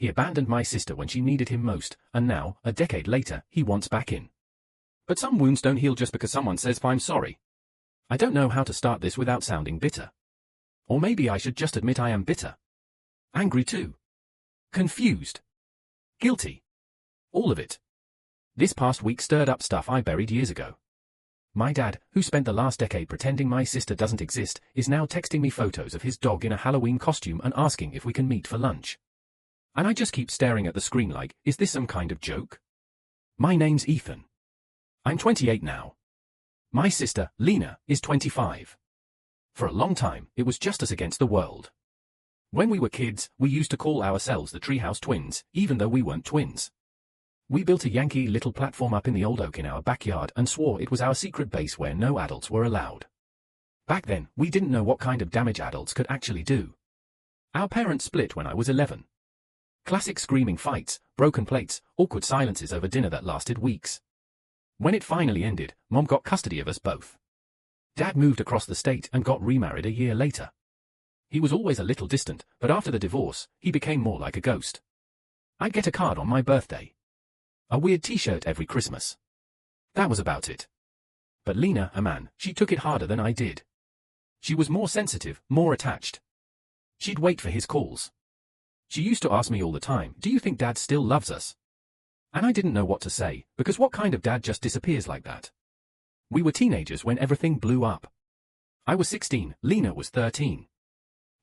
He abandoned my sister when she needed him most, and now, a decade later, he wants back in. But some wounds don't heal just because someone says I'm sorry. I don't know how to start this without sounding bitter. Or maybe I should just admit I am bitter. Angry too. Confused. Guilty. All of it. This past week stirred up stuff I buried years ago. My dad, who spent the last decade pretending my sister doesn't exist, is now texting me photos of his dog in a Halloween costume and asking if we can meet for lunch. And I just keep staring at the screen like, is this some kind of joke? My name's Ethan. I'm 28 now. My sister, Lena, is 25. For a long time, it was just us against the world. When we were kids, we used to call ourselves the Treehouse Twins, even though we weren't twins. We built a Yankee little platform up in the old oak in our backyard and swore it was our secret base where no adults were allowed. Back then, we didn't know what kind of damage adults could actually do. Our parents split when I was 11. Classic screaming fights, broken plates, awkward silences over dinner that lasted weeks. When it finally ended, Mom got custody of us both. Dad moved across the state and got remarried a year later. He was always a little distant, but after the divorce, he became more like a ghost. I'd get a card on my birthday. A weird t-shirt every Christmas. That was about it. But Lena, a man, she took it harder than I did. She was more sensitive, more attached. She'd wait for his calls. She used to ask me all the time, do you think Dad still loves us? And I didn't know what to say, because what kind of dad just disappears like that? We were teenagers when everything blew up. I was 16, Lena was 13.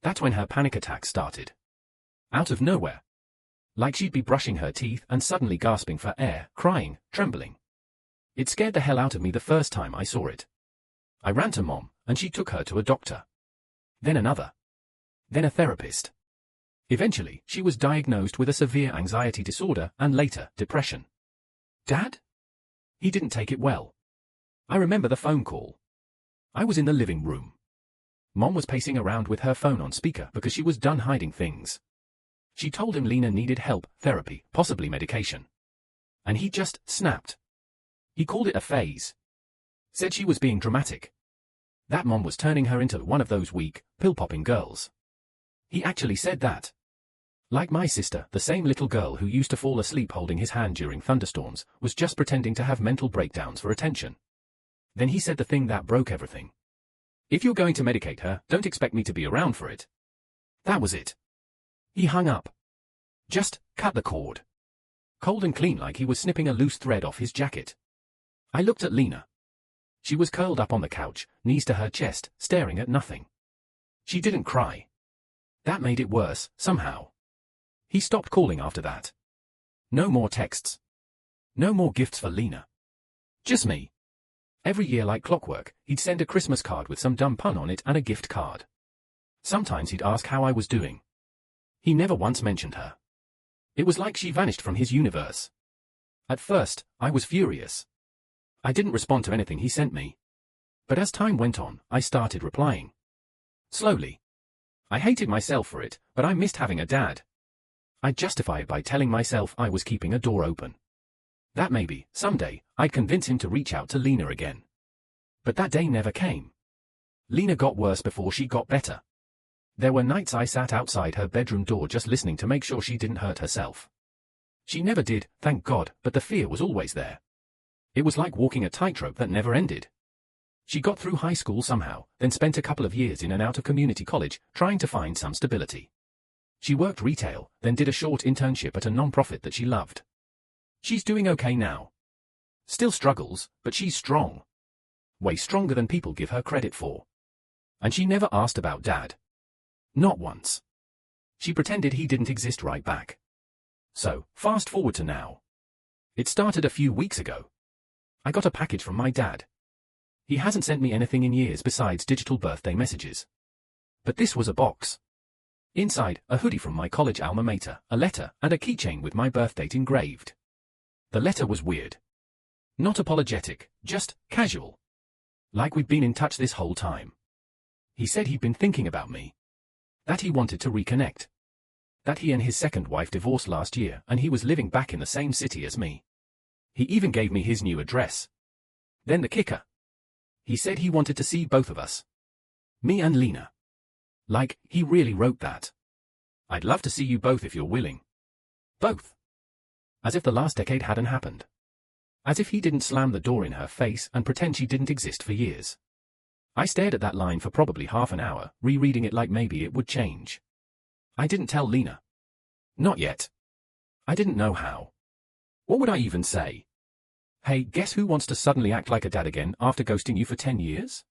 That's when her panic attack started. Out of nowhere. Like she'd be brushing her teeth and suddenly gasping for air, crying, trembling. It scared the hell out of me the first time I saw it. I ran to Mom, and she took her to a doctor. Then another. Then a therapist. Eventually, she was diagnosed with a severe anxiety disorder and later, depression. Dad? He didn't take it well. I remember the phone call. I was in the living room. Mom was pacing around with her phone on speaker because she was done hiding things. She told him Lena needed help, therapy, possibly medication. And he just snapped. He called it a phase. Said she was being dramatic. That Mom was turning her into one of those weak, pill-popping girls. He actually said that. Like my sister, the same little girl who used to fall asleep holding his hand during thunderstorms, was just pretending to have mental breakdowns for attention. Then he said the thing that broke everything. If you're going to medicate her, don't expect me to be around for it. That was it. He hung up. Just cut the cord. Cold and clean, like he was snipping a loose thread off his jacket. I looked at Lena. She was curled up on the couch, knees to her chest, staring at nothing. She didn't cry. That made it worse, somehow. He stopped calling after that. No more texts. No more gifts for Lena. Just me. Every year like clockwork, he'd send a Christmas card with some dumb pun on it and a gift card. Sometimes he'd ask how I was doing. He never once mentioned her. It was like she vanished from his universe. At first, I was furious. I didn't respond to anything he sent me. But as time went on, I started replying. Slowly. I hated myself for it, but I missed having a dad. I'd justify it by telling myself I was keeping a door open. That maybe, someday, I'd convince him to reach out to Lena again. But that day never came. Lena got worse before she got better. There were nights I sat outside her bedroom door just listening to make sure she didn't hurt herself. She never did, thank God, but the fear was always there. It was like walking a tightrope that never ended. She got through high school somehow, then spent a couple of years in and out of community college, trying to find some stability. She worked retail, then did a short internship at a non-profit that she loved. She's doing okay now. Still struggles, but she's strong. Way stronger than people give her credit for. And she never asked about Dad. Not once. She pretended he didn't exist right back. So, fast forward to now. It started a few weeks ago. I got a package from my dad. He hasn't sent me anything in years besides digital birthday messages. But this was a box. Inside, a hoodie from my college alma mater, a letter, and a keychain with my birth date engraved. The letter was weird. Not apologetic, just casual. Like we'd been in touch this whole time. He said he'd been thinking about me. That he wanted to reconnect. That he and his second wife divorced last year and he was living back in the same city as me. He even gave me his new address. Then the kicker. He said he wanted to see both of us. Me and Lena. Like, he really wrote that. I'd love to see you both if you're willing. Both. As if the last decade hadn't happened. As if he didn't slam the door in her face and pretend she didn't exist for years. I stared at that line for probably half an hour, rereading it like maybe it would change. I didn't tell Lena. Not yet. I didn't know how. What would I even say? Hey, guess who wants to suddenly act like a dad again after ghosting you for 10 years?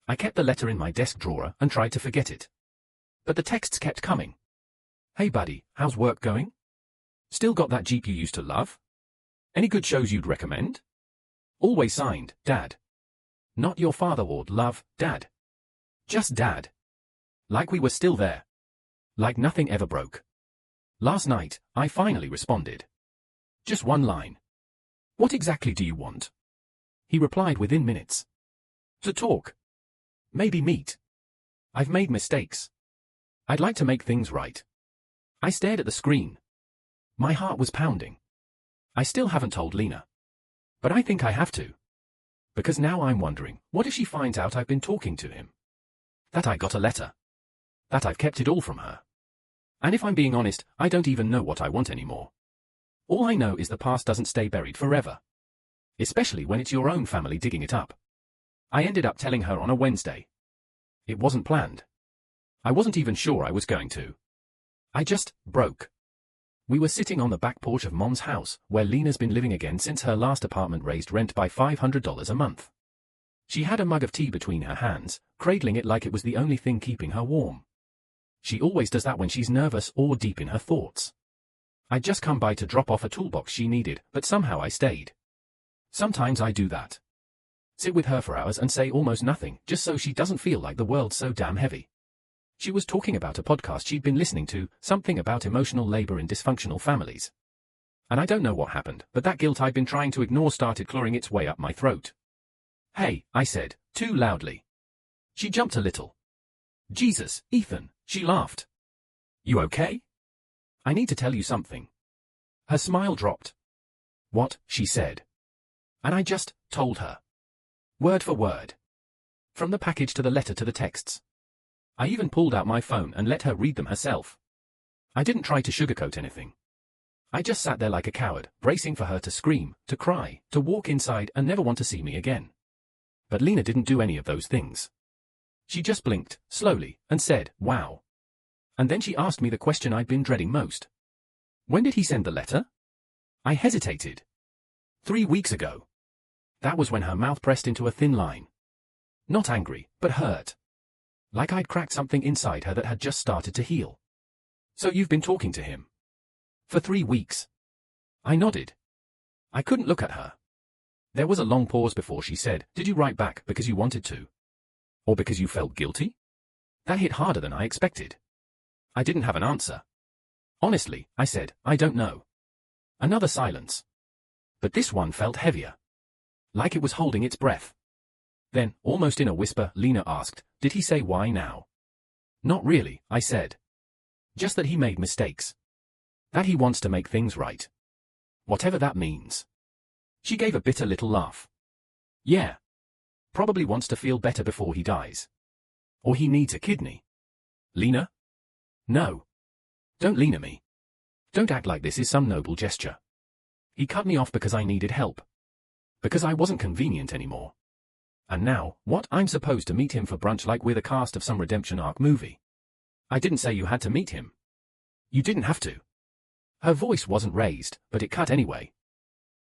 I kept the letter in my desk drawer and tried to forget it. But the texts kept coming. Hey buddy, how's work going? Still got that Jeep you used to love? Any good shows you'd recommend? Always signed, Dad. Not your father or love, Dad. Just Dad. Like we were still there. Like nothing ever broke. Last night, I finally responded. Just one line. What exactly do you want? He replied within minutes. To talk. Maybe meet. I've made mistakes. I'd like to make things right. I stared at the screen. My heart was pounding. I still haven't told Lena. But I think I have to. Because now I'm wondering, what if she finds out I've been talking to him? That I got a letter. That I've kept it all from her. And if I'm being honest, I don't even know what I want anymore. All I know is the past doesn't stay buried forever. Especially when it's your own family digging it up. I ended up telling her on a Wednesday. It wasn't planned. I wasn't even sure I was going to. I just broke. We were sitting on the back porch of Mom's house, where Lena's been living again since her last apartment raised rent by $500 a month. She had a mug of tea between her hands, cradling it like it was the only thing keeping her warm. She always does that when she's nervous or deep in her thoughts. I'd just come by to drop off a toolbox she needed, but somehow I stayed. Sometimes I do that. Sit with her for hours and say almost nothing, just so she doesn't feel like the world's so damn heavy. She was talking about a podcast she'd been listening to, something about emotional labor in dysfunctional families. And I don't know what happened, but that guilt I'd been trying to ignore started clawing its way up my throat. Hey, I said, too loudly. She jumped a little. Jesus, Ethan, she laughed. You okay? I need to tell you something. Her smile dropped. What, she said. And I just told her. Word for word. From the package to the letter to the texts. I even pulled out my phone and let her read them herself. I didn't try to sugarcoat anything. I just sat there like a coward, bracing for her to scream, to cry, to walk inside and never want to see me again. But Lena didn't do any of those things. She just blinked, slowly, and said, wow. And then she asked me the question I'd been dreading most. When did he send the letter? I hesitated. 3 weeks ago. That was when her mouth pressed into a thin line. Not angry, but hurt. Like I'd cracked something inside her that had just started to heal. So you've been talking to him? For 3 weeks. I nodded. I couldn't look at her. There was a long pause before she said, did you write back because you wanted to? Or because you felt guilty? That hit harder than I expected. I didn't have an answer. Honestly, I said, I don't know. Another silence. But this one felt heavier. Like it was holding its breath. Then, almost in a whisper, Lena asked, did he say why now? Not really, I said. Just that he made mistakes. That he wants to make things right. Whatever that means. She gave a bitter little laugh. Yeah. Probably wants to feel better before he dies. Or he needs a kidney. Lena? No. Don't Lena me. Don't act like this is some noble gesture. He cut me off because I needed help. Because I wasn't convenient anymore. And now, what, I'm supposed to meet him for brunch like we're the cast of some redemption arc movie? I didn't say you had to meet him. You didn't have to. Her voice wasn't raised, but it cut anyway.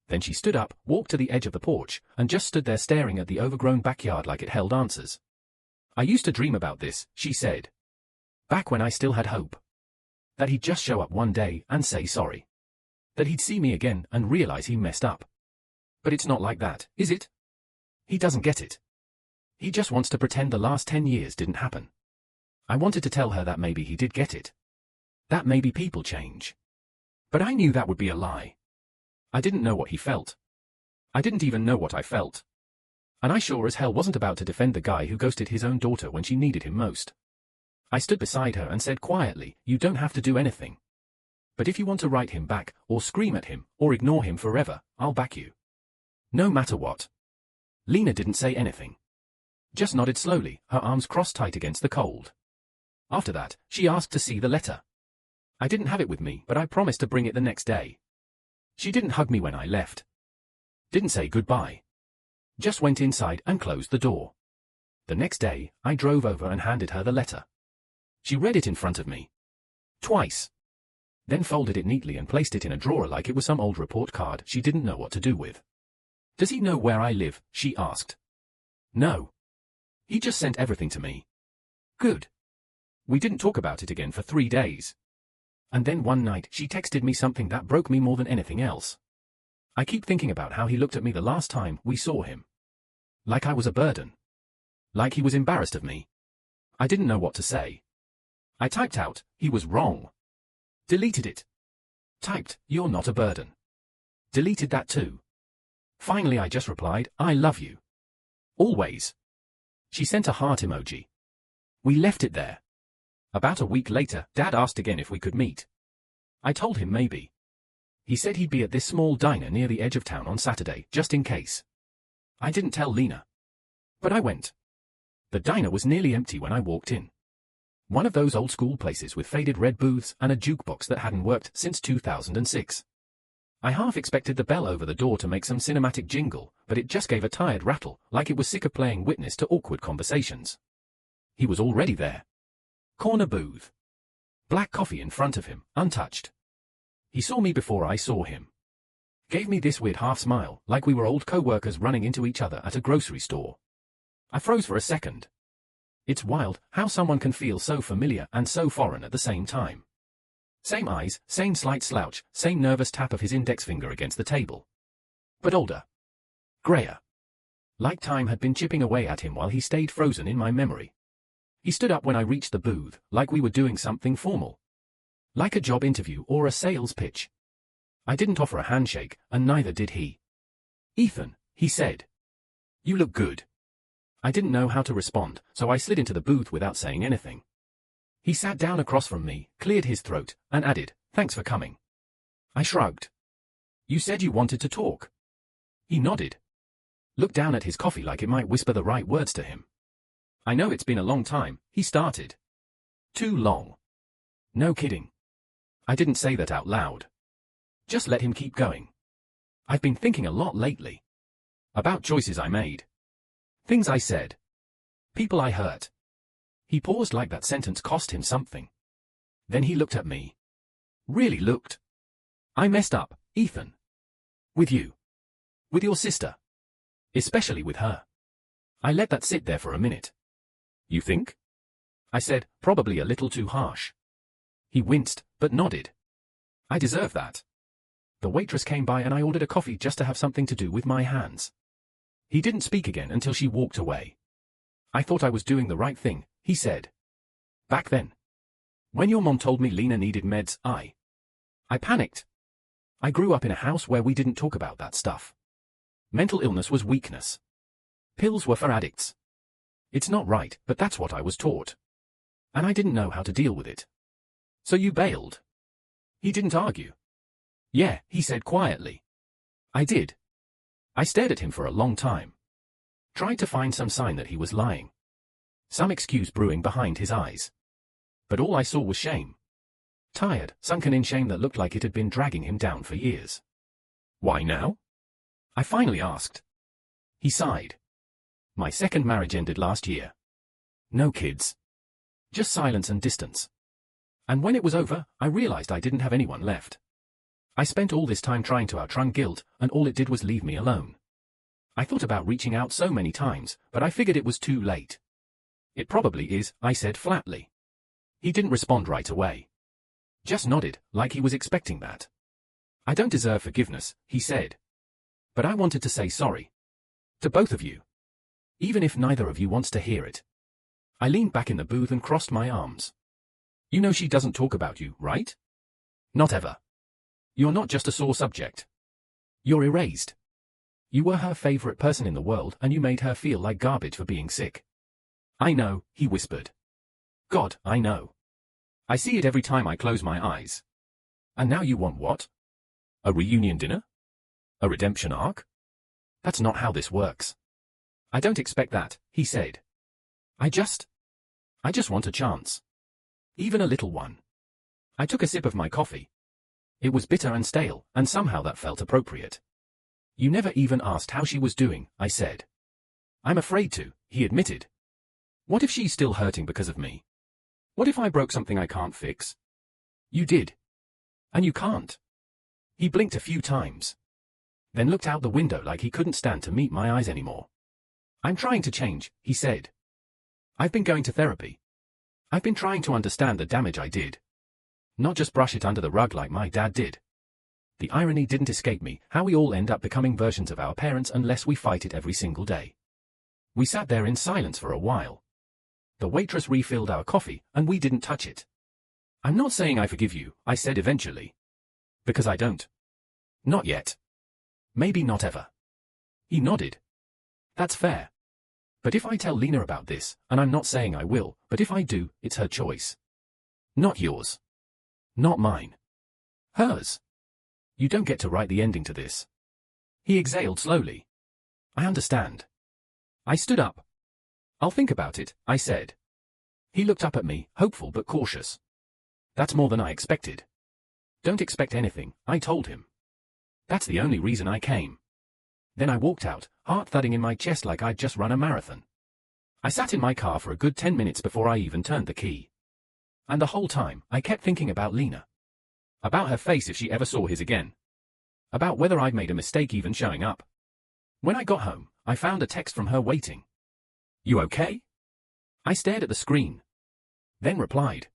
Then she stood up, walked to the edge of the porch, and just stood there staring at the overgrown backyard like it held answers. I used to dream about this, she said. Back when I still had hope. That he'd just show up one day and say sorry. That he'd see me again and realize he messed up. But it's not like that, is it? He doesn't get it. He just wants to pretend the last 10 years didn't happen. I wanted to tell her that maybe he did get it. That maybe people change. But I knew that would be a lie. I didn't know what he felt. I didn't even know what I felt. And I sure as hell wasn't about to defend the guy who ghosted his own daughter when she needed him most. I stood beside her and said quietly, you don't have to do anything. But if you want to write him back, or scream at him, or ignore him forever, I'll back you. No matter what. Lena didn't say anything. Just nodded slowly, her arms crossed tight against the cold. After that, she asked to see the letter. I didn't have it with me, but I promised to bring it the next day. She didn't hug me when I left. Didn't say goodbye. Just went inside and closed the door. The next day, I drove over and handed her the letter. She read it in front of me. Twice. Then folded it neatly and placed it in a drawer like it was some old report card she didn't know what to do with. Does he know where I live? She asked. No. He just sent everything to me. Good. We didn't talk about it again for 3 days. And then one night she texted me something that broke me more than anything else. I keep thinking about how he looked at me the last time we saw him. Like I was a burden. Like he was embarrassed of me. I didn't know what to say. I typed out, he was wrong. Deleted it. Typed, you're not a burden. Deleted that too. Finally I just replied, I love you. Always. She sent a heart emoji. We left it there. About a week later, Dad asked again if we could meet. I told him maybe. He said he'd be at this small diner near the edge of town on Saturday, just in case. I didn't tell Lena. But I went. The diner was nearly empty when I walked in. One of those old school places with faded red booths and a jukebox that hadn't worked since 2006. I half expected the bell over the door to make some cinematic jingle, but it just gave a tired rattle, like it was sick of playing witness to awkward conversations. He was already there. Corner booth. Black coffee in front of him, untouched. He saw me before I saw him. Gave me this weird half smile, like we were old co-workers running into each other at a grocery store. I froze for a second. It's wild how someone can feel so familiar and so foreign at the same time. Same eyes, same slight slouch, same nervous tap of his index finger against the table. But older. Grayer. Like time had been chipping away at him while he stayed frozen in my memory. He stood up when I reached the booth, like we were doing something formal. Like a job interview or a sales pitch. I didn't offer a handshake, and neither did he. Ethan, he said. You look good. I didn't know how to respond, so I slid into the booth without saying anything. He sat down across from me, cleared his throat, and added, thanks for coming. I shrugged. You said you wanted to talk. He nodded. Looked down at his coffee like it might whisper the right words to him. I know it's been a long time, he started. Too long. No kidding. I didn't say that out loud. Just let him keep going. I've been thinking a lot lately. About choices I made. Things I said. People I hurt. He paused like that sentence cost him something. Then he looked at me. Really looked. I messed up, Ethan. With you. With your sister. Especially with her. I let that sit there for a minute. You think? I said, probably a little too harsh. He winced, but nodded. I deserve that. The waitress came by and I ordered a coffee just to have something to do with my hands. He didn't speak again until she walked away. I thought I was doing the right thing, he said. Back then. When your mom told me Lena needed meds, I panicked. I grew up in a house where we didn't talk about that stuff. Mental illness was weakness. Pills were for addicts. It's not right, but that's what I was taught. And I didn't know how to deal with it. So you bailed? He didn't argue. Yeah, he said quietly. I did. I stared at him for a long time. Tried to find some sign that he was lying. Some excuse brewing behind his eyes. But all I saw was shame. Tired, sunken in shame that looked like it had been dragging him down for years. Why now? I finally asked. He sighed. My second marriage ended last year. No kids. Just silence and distance. And when it was over, I realized I didn't have anyone left. I spent all this time trying to outrun guilt, and all it did was leave me alone. I thought about reaching out so many times, but I figured it was too late. It probably is, I said flatly. He didn't respond right away. Just nodded, like he was expecting that. I don't deserve forgiveness, he said. But I wanted to say sorry. To both of you. Even if neither of you wants to hear it. I leaned back in the booth and crossed my arms. You know she doesn't talk about you, right? Not ever. You're not just a sore subject. You're erased. You were her favorite person in the world and you made her feel like garbage for being sick. I know, he whispered. God, I know. I see it every time I close my eyes. And now you want what? A reunion dinner? A redemption arc? That's not how this works. I don't expect that, he said. I just want a chance. Even a little one. I took a sip of my coffee. It was bitter and stale, and somehow that felt appropriate. You never even asked how she was doing, I said. I'm afraid to, he admitted. What if she's still hurting because of me? What if I broke something I can't fix? You did. And you can't. He blinked a few times. Then looked out the window like he couldn't stand to meet my eyes anymore. I'm trying to change, he said. I've been going to therapy. I've been trying to understand the damage I did. Not just brush it under the rug like my dad did. The irony didn't escape me, how we all end up becoming versions of our parents unless we fight it every single day. We sat there in silence for a while. The waitress refilled our coffee, and we didn't touch it. I'm not saying I forgive you, I said eventually. Because I don't. Not yet. Maybe not ever. He nodded. That's fair. But if I tell Lena about this, and I'm not saying I will, but if I do, it's her choice. Not yours. Not mine. Hers. You don't get to write the ending to this. He exhaled slowly. I understand. I stood up. I'll think about it, I said. He looked up at me, hopeful but cautious. That's more than I expected. Don't expect anything, I told him. That's the only reason I came. Then I walked out, heart thudding in my chest like I'd just run a marathon. I sat in my car for a good 10 minutes before I even turned the key. And the whole time, I kept thinking about Lena. About her face if she ever saw his again. About whether I'd made a mistake even showing up. When I got home, I found a text from her waiting. You okay? I stared at the screen. Then replied.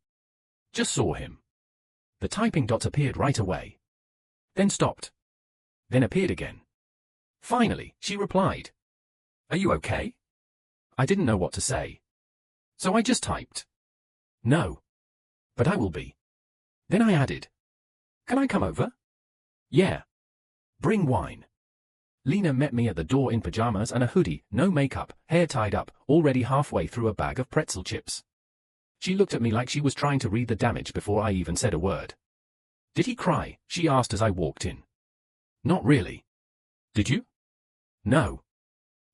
Just saw him. The typing dots appeared right away. Then stopped. Then appeared again. Finally, she replied. Are you okay? I didn't know what to say. So I just typed. No. But I will be. Then I added. Can I come over? Yeah. Bring wine. Lena met me at the door in pajamas and a hoodie, no makeup, hair tied up, already halfway through a bag of pretzel chips. She looked at me like she was trying to read the damage before I even said a word. Did he cry? She asked as I walked in. Not really. Did you? No.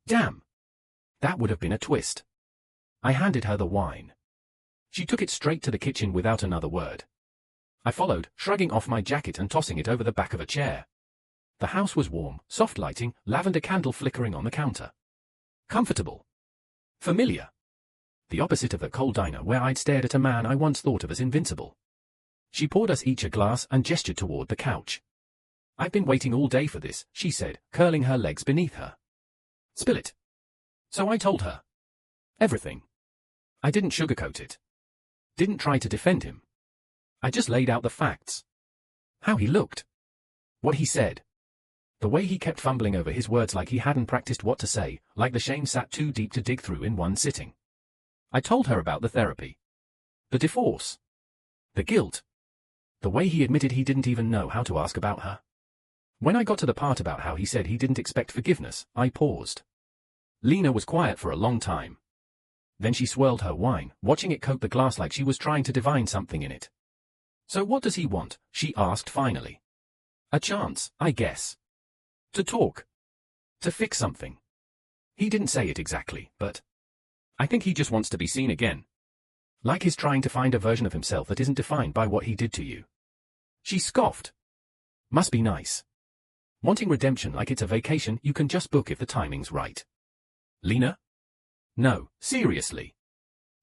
Damn. That would have been a twist. I handed her the wine. She took it straight to the kitchen without another word. I followed, shrugging off my jacket and tossing it over the back of a chair. The house was warm, soft lighting, lavender candle flickering on the counter. Comfortable. Familiar. The opposite of the cold diner where I'd stared at a man I once thought of as invincible. She poured us each a glass and gestured toward the couch. I've been waiting all day for this, she said, curling her legs beneath her. Spill it. So I told her. Everything. I didn't sugarcoat it. Didn't try to defend him. I just laid out the facts. How he looked. What he said. The way he kept fumbling over his words like he hadn't practiced what to say, like the shame sat too deep to dig through in one sitting. I told her about the therapy. The divorce. The guilt. The way he admitted he didn't even know how to ask about her. When I got to the part about how he said he didn't expect forgiveness, I paused. Lena was quiet for a long time. Then she swirled her wine, watching it coat the glass like she was trying to divine something in it. So what does he want? She asked finally. A chance, I guess. To talk. To fix something. He didn't say it exactly, but I think he just wants to be seen again. Like he's trying to find a version of himself that isn't defined by what he did to you. She scoffed. Must be nice. Wanting redemption like it's a vacation you can just book if the timing's right. Lena? No, seriously.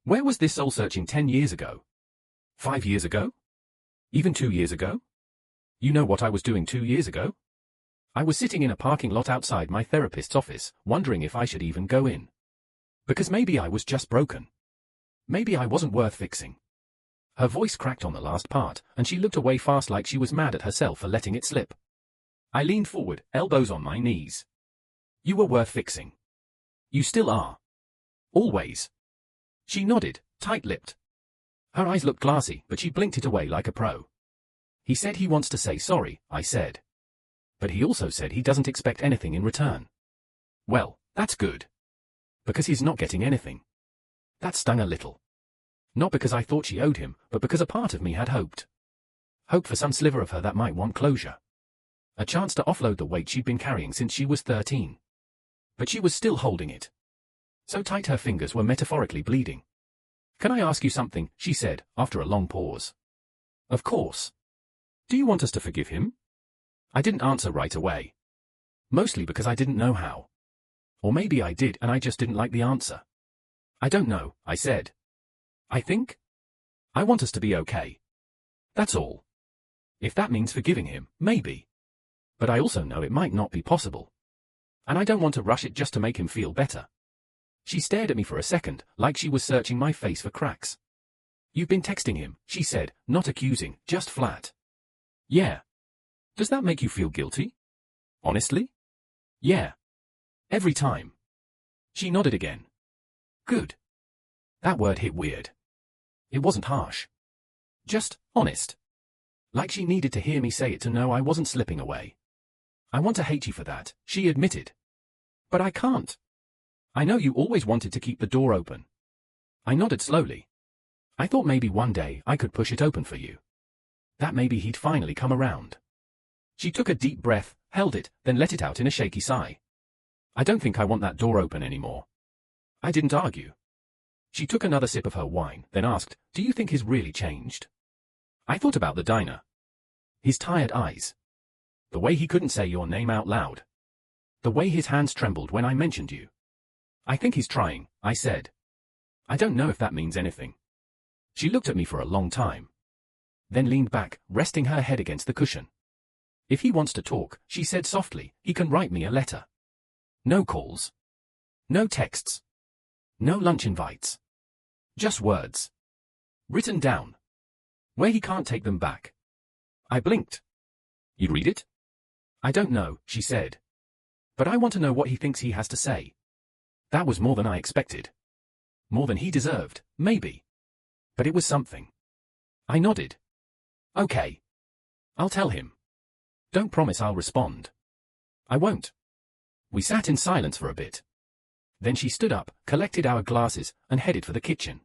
Where was this soul searching 10 years ago? 5 years ago? Even 2 years ago? You know what I was doing 2 years ago? I was sitting in a parking lot outside my therapist's office, wondering if I should even go in. Because maybe I was just broken. Maybe I wasn't worth fixing. Her voice cracked on the last part, and she looked away fast like she was mad at herself for letting it slip. I leaned forward, elbows on my knees. You were worth fixing. You still are. Always. She nodded, tight-lipped. Her eyes looked glassy, but she blinked it away like a pro. He said he wants to say sorry, I said. But he also said he doesn't expect anything in return. Well, that's good. Because he's not getting anything. That stung a little. Not because I thought she owed him, but because a part of me had hoped. Hoped for some sliver of her that might want closure. A chance to offload the weight she'd been carrying since she was 13. But she was still holding it. So tight her fingers were metaphorically bleeding. Can I ask you something, she said, after a long pause. Of course. Do you want us to forgive him? I didn't answer right away. Mostly because I didn't know how. Or maybe I did and I just didn't like the answer. I don't know, I said. I think I want us to be okay. That's all. If that means forgiving him, maybe. But I also know it might not be possible. And I don't want to rush it just to make him feel better. She stared at me for a second, like she was searching my face for cracks. You've been texting him, she said, not accusing, just flat. Yeah. Does that make you feel guilty? Honestly? Yeah. Every time. She nodded again. Good. That word hit weird. It wasn't harsh. Just honest. Like she needed to hear me say it to know I wasn't slipping away. I want to hate you for that, she admitted. But I can't. I know you always wanted to keep the door open. I nodded slowly. I thought maybe one day I could push it open for you. That maybe he'd finally come around. She took a deep breath, held it, then let it out in a shaky sigh. I don't think I want that door open anymore. I didn't argue. She took another sip of her wine, then asked, do you think he's really changed? I thought about the diner. His tired eyes. The way he couldn't say your name out loud. The way his hands trembled when I mentioned you. I think he's trying, I said. I don't know if that means anything. She looked at me for a long time. Then leaned back, resting her head against the cushion. If he wants to talk, she said softly, he can write me a letter. No calls. No texts. No lunch invites. Just words. Written down. Where he can't take them back. I blinked. You'd read it? I don't know, she said. But I want to know what he thinks he has to say. That was more than I expected. More than he deserved, maybe. But it was something. I nodded. Okay. I'll tell him. Don't promise I'll respond. I won't. We sat in silence for a bit. Then she stood up, collected our glasses, and headed for the kitchen.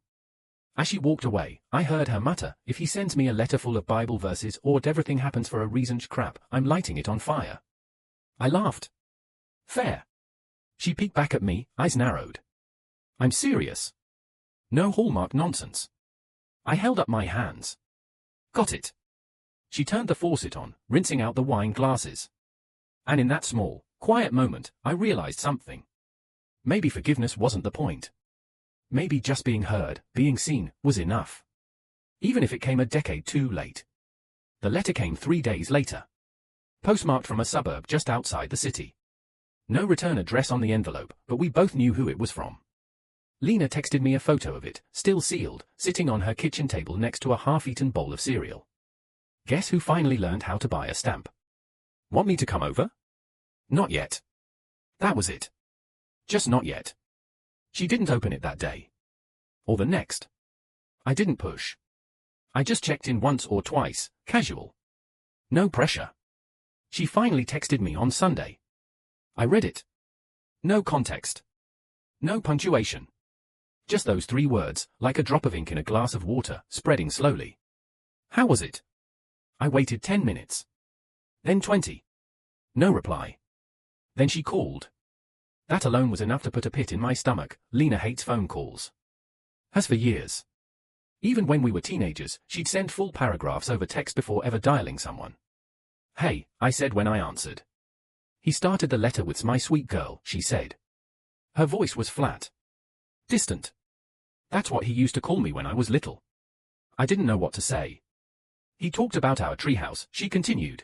As she walked away, I heard her mutter, if he sends me a letter full of Bible verses or everything happens for a reason crap, I'm lighting it on fire. I laughed. Fair. She peeked back at me, eyes narrowed. I'm serious. No Hallmark nonsense. I held up my hands. Got it. She turned the faucet on, rinsing out the wine glasses. And in that small, quiet moment, I realized something. Maybe forgiveness wasn't the point. Maybe just being heard, being seen, was enough. Even if it came a decade too late. The letter came 3 days later. Postmarked from a suburb just outside the city. No return address on the envelope, but we both knew who it was from. Lena texted me a photo of it, still sealed, sitting on her kitchen table next to a half-eaten bowl of cereal. Guess who finally learned how to buy a stamp? Want me to come over? Not yet. That was it. Just not yet. She didn't open it that day. Or the next. I didn't push. I just checked in once or twice, casual. No pressure. She finally texted me on Sunday. I read it. No context. No punctuation. Just those 3 words, like a drop of ink in a glass of water, spreading slowly. How was it? I waited 10 minutes. Then 20. No reply. Then she called. That alone was enough to put a pit in my stomach. Lena hates phone calls. Has for years. Even when we were teenagers, she'd send full paragraphs over text before ever dialing someone. Hey, I said when I answered. He started the letter with my sweet girl, she said. Her voice was flat. Distant. That's what he used to call me when I was little. I didn't know what to say. He talked about our treehouse, she continued.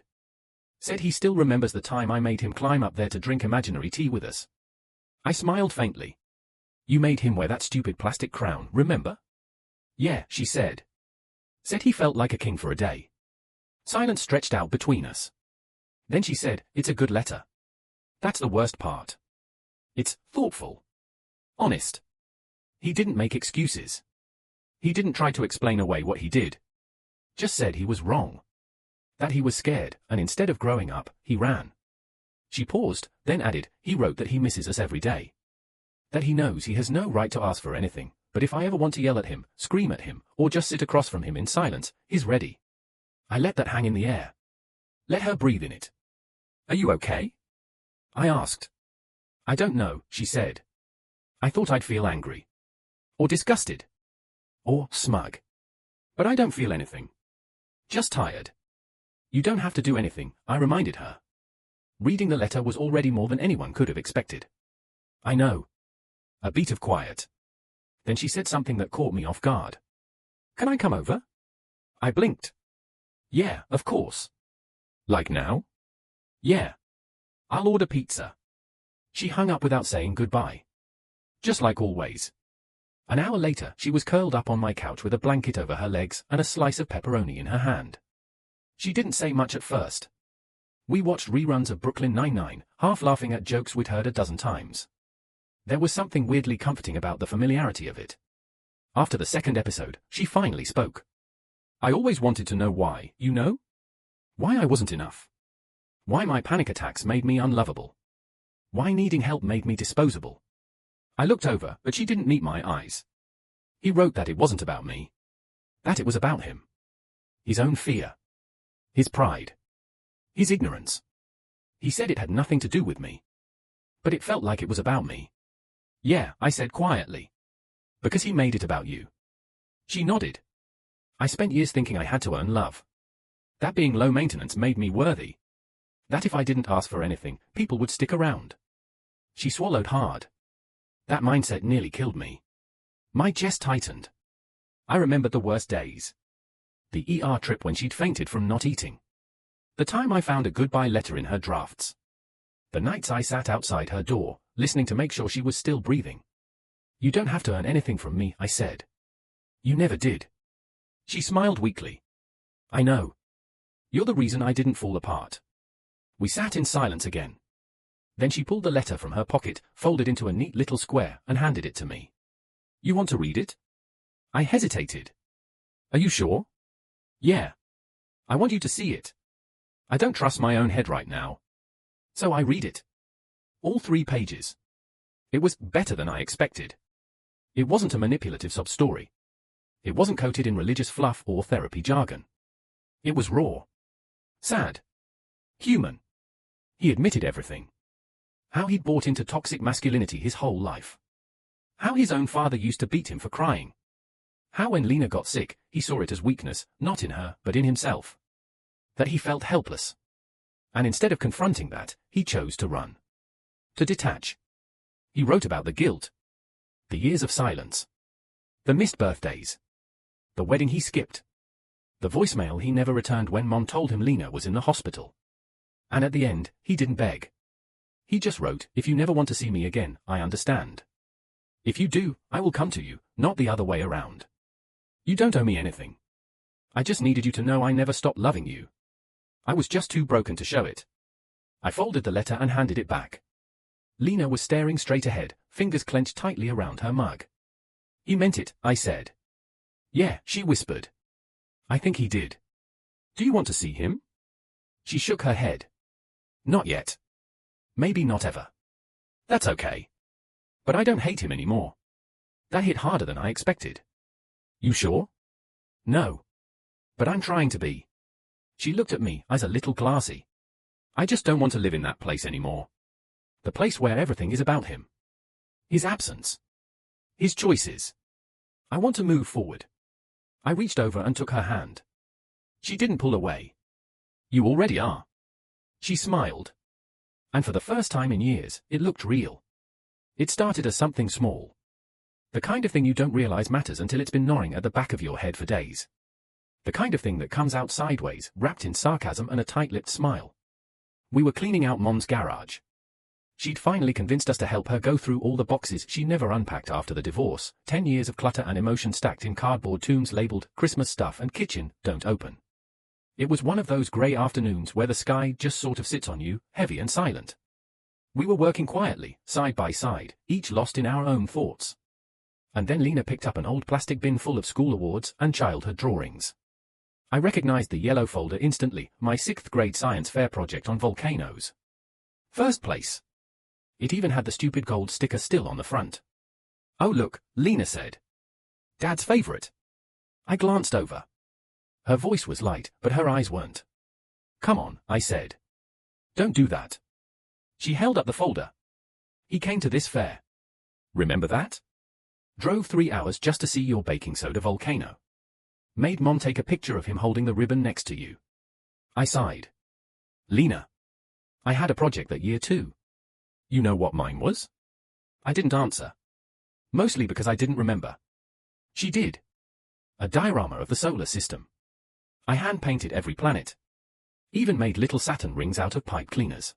Said he still remembers the time I made him climb up there to drink imaginary tea with us. I smiled faintly. You made him wear that stupid plastic crown, remember? Yeah, she said. Said he felt like a king for a day. Silence stretched out between us. Then she said, it's a good letter. That's the worst part. It's thoughtful. Honest. He didn't make excuses. He didn't try to explain away what he did. Just said he was wrong. That he was scared, and instead of growing up, he ran. She paused, then added, he wrote that he misses us every day. That he knows he has no right to ask for anything, but if I ever want to yell at him, scream at him, or just sit across from him in silence, he's ready. I let that hang in the air. Let her breathe in it. Are you okay? I asked. I don't know, she said. I thought I'd feel angry. Or disgusted. Or smug. But I don't feel anything. Just tired. You don't have to do anything, I reminded her. Reading the letter was already more than anyone could have expected. I know. A beat of quiet. Then she said something that caught me off guard. Can I come over? I blinked. Yeah, of course. Like now? Yeah. I'll order pizza. She hung up without saying goodbye. Just like always. An hour later, she was curled up on my couch with a blanket over her legs and a slice of pepperoni in her hand. She didn't say much at first. We watched reruns of Brooklyn Nine-Nine, half laughing at jokes we'd heard a dozen times. There was something weirdly comforting about the familiarity of it. After the second episode, she finally spoke. I always wanted to know why, you know? Why I wasn't enough. Why my panic attacks made me unlovable. Why needing help made me disposable. I looked over, but she didn't meet my eyes. He wrote that it wasn't about me. That it was about him. His own fear. His pride. His ignorance. He said it had nothing to do with me. But it felt like it was about me. Yeah, I said quietly. Because he made it about you. She nodded. I spent years thinking I had to earn love. That being low maintenance made me worthy. That if I didn't ask for anything, people would stick around. She swallowed hard. That mindset nearly killed me. My chest tightened. I remembered the worst days. The ER trip when she'd fainted from not eating. The time I found a goodbye letter in her drafts. The nights I sat outside her door, listening to make sure she was still breathing. You don't have to earn anything from me, I said. You never did. She smiled weakly. I know. You're the reason I didn't fall apart. We sat in silence again. Then she pulled the letter from her pocket, folded into a neat little square, and handed it to me. You want to read it? I hesitated. Are you sure? Yeah. I want you to see it. I don't trust my own head right now. So I read it. All 3 pages. It was better than I expected. It wasn't a manipulative sob story. It wasn't coated in religious fluff or therapy jargon. It was raw. Sad. Human. He admitted everything. How he'd bought into toxic masculinity his whole life. How his own father used to beat him for crying. How when Lena got sick, he saw it as weakness, not in her, but in himself. That he felt helpless. And instead of confronting that, he chose to run. To detach. He wrote about the guilt. The years of silence. The missed birthdays. The wedding he skipped. The voicemail he never returned when Mom told him Lena was in the hospital. And at the end, he didn't beg. He just wrote, if you never want to see me again, I understand. If you do, I will come to you, not the other way around. You don't owe me anything. I just needed you to know I never stopped loving you. I was just too broken to show it. I folded the letter and handed it back. Lena was staring straight ahead, fingers clenched tightly around her mug. He meant it, I said. Yeah, she whispered. I think he did. Do you want to see him? She shook her head. Not yet. Maybe not ever. That's okay. But I don't hate him anymore. That hit harder than I expected. You sure? No. But I'm trying to be. She looked at me, eyes a little glassy. I just don't want to live in that place anymore. The place where everything is about him. His absence. His choices. I want to move forward. I reached over and took her hand. She didn't pull away. You already are. She smiled. And for the first time in years, it looked real. It started as something small. The kind of thing you don't realize matters until it's been gnawing at the back of your head for days. The kind of thing that comes out sideways, wrapped in sarcasm and a tight-lipped smile. We were cleaning out Mom's garage. She'd finally convinced us to help her go through all the boxes she never unpacked after the divorce, 10 years of clutter and emotion stacked in cardboard tombs labeled Christmas stuff and kitchen, don't open. It was one of those grey afternoons where the sky just sort of sits on you, heavy and silent. We were working quietly, side by side, each lost in our own thoughts. And then Lena picked up an old plastic bin full of school awards and childhood drawings. I recognized the yellow folder instantly, my 6th grade science fair project on volcanoes. First place. It even had the stupid gold sticker still on the front. Oh look, Lena said. Dad's favorite. I glanced over. Her voice was light, but her eyes weren't. Come on, I said. Don't do that. She held up the folder. He came to this fair. Remember that? Drove 3 hours just to see your baking soda volcano. Made Mom take a picture of him holding the ribbon next to you. I sighed. Lena. I had a project that year too. You know what mine was? I didn't answer. Mostly because I didn't remember. She did. A diorama of the solar system. I hand-painted every planet. Even made little Saturn rings out of pipe cleaners.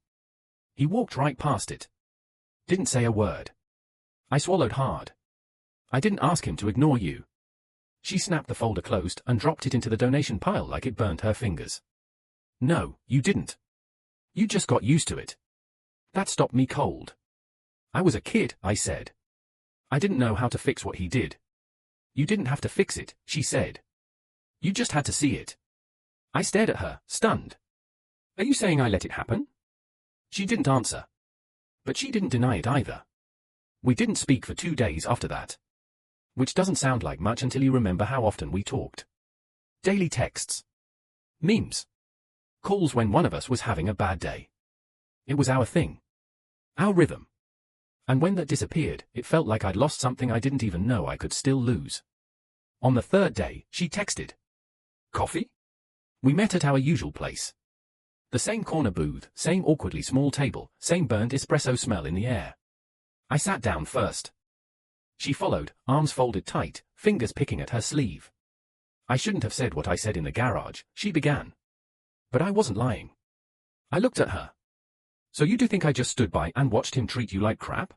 He walked right past it. Didn't say a word. I swallowed hard. I didn't ask him to ignore you. She snapped the folder closed and dropped it into the donation pile like it burned her fingers. No, you didn't. You just got used to it. That stopped me cold. I was a kid, I said. I didn't know how to fix what he did. You didn't have to fix it, she said. You just had to see it. I stared at her, stunned. Are you saying I let it happen? She didn't answer. But she didn't deny it either. We didn't speak for 2 days after that. Which doesn't sound like much until you remember how often we talked. Daily texts. Memes. Calls when one of us was having a bad day. It was our thing. Our rhythm. And when that disappeared, it felt like I'd lost something I didn't even know I could still lose. On the 3rd day, she texted. Coffee? We met at our usual place. The same corner booth, same awkwardly small table, same burnt espresso smell in the air. I sat down first. She followed, arms folded tight, fingers picking at her sleeve. I shouldn't have said what I said in the garage, she began. But I wasn't lying. I looked at her. So you do think I just stood by and watched him treat you like crap?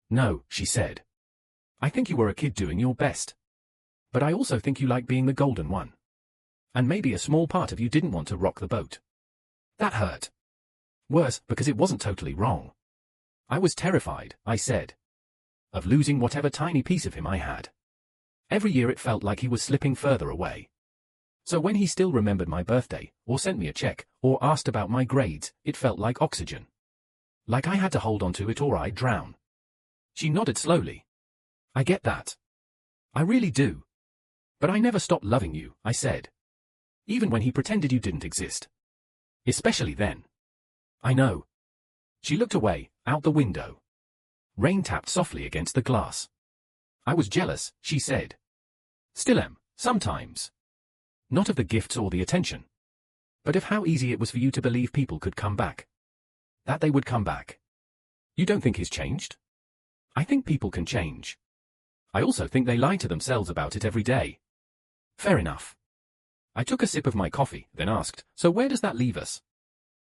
No, she said. I think you were a kid doing your best. But I also think you like being the golden one. And maybe a small part of you didn't want to rock the boat. That hurt. Worse, because it wasn't totally wrong. I was terrified, I said. Of losing whatever tiny piece of him I had. Every year it felt like he was slipping further away. So when he still remembered my birthday, or sent me a check, or asked about my grades, it felt like oxygen. Like I had to hold on to it or I'd drown. She nodded slowly. I get that. I really do. But I never stopped loving you, I said. Even when he pretended you didn't exist. Especially then. I know. She looked away, out the window. Rain tapped softly against the glass. I was jealous, she said. Still am, sometimes. Not of the gifts or the attention. But of how easy it was for you to believe people could come back. That they would come back. You don't think he's changed? I think people can change. I also think they lie to themselves about it every day. Fair enough. I took a sip of my coffee, then asked, so where does that leave us?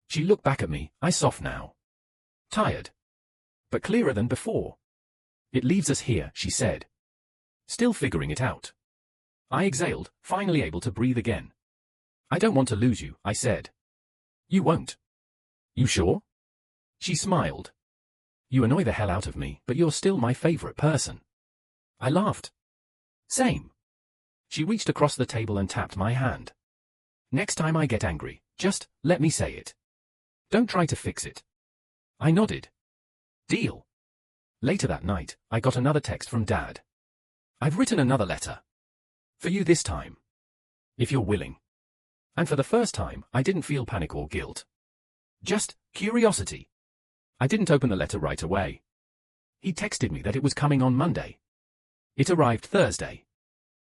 She looked back at me, eyes soft now. Tired. But clearer than before. It leaves us here, she said. Still figuring it out. I exhaled, finally able to breathe again. I don't want to lose you, I said. You won't. You sure? She smiled. You annoy the hell out of me, but you're still my favorite person. I laughed. Same. She reached across the table and tapped my hand. Next time I get angry, just let me say it. Don't try to fix it. I nodded. Deal. Later that night, I got another text from Dad. I've written another letter. For you this time. If you're willing. And for the first time, I didn't feel panic or guilt. Just curiosity. I didn't open the letter right away. He texted me that it was coming on Monday. It arrived Thursday.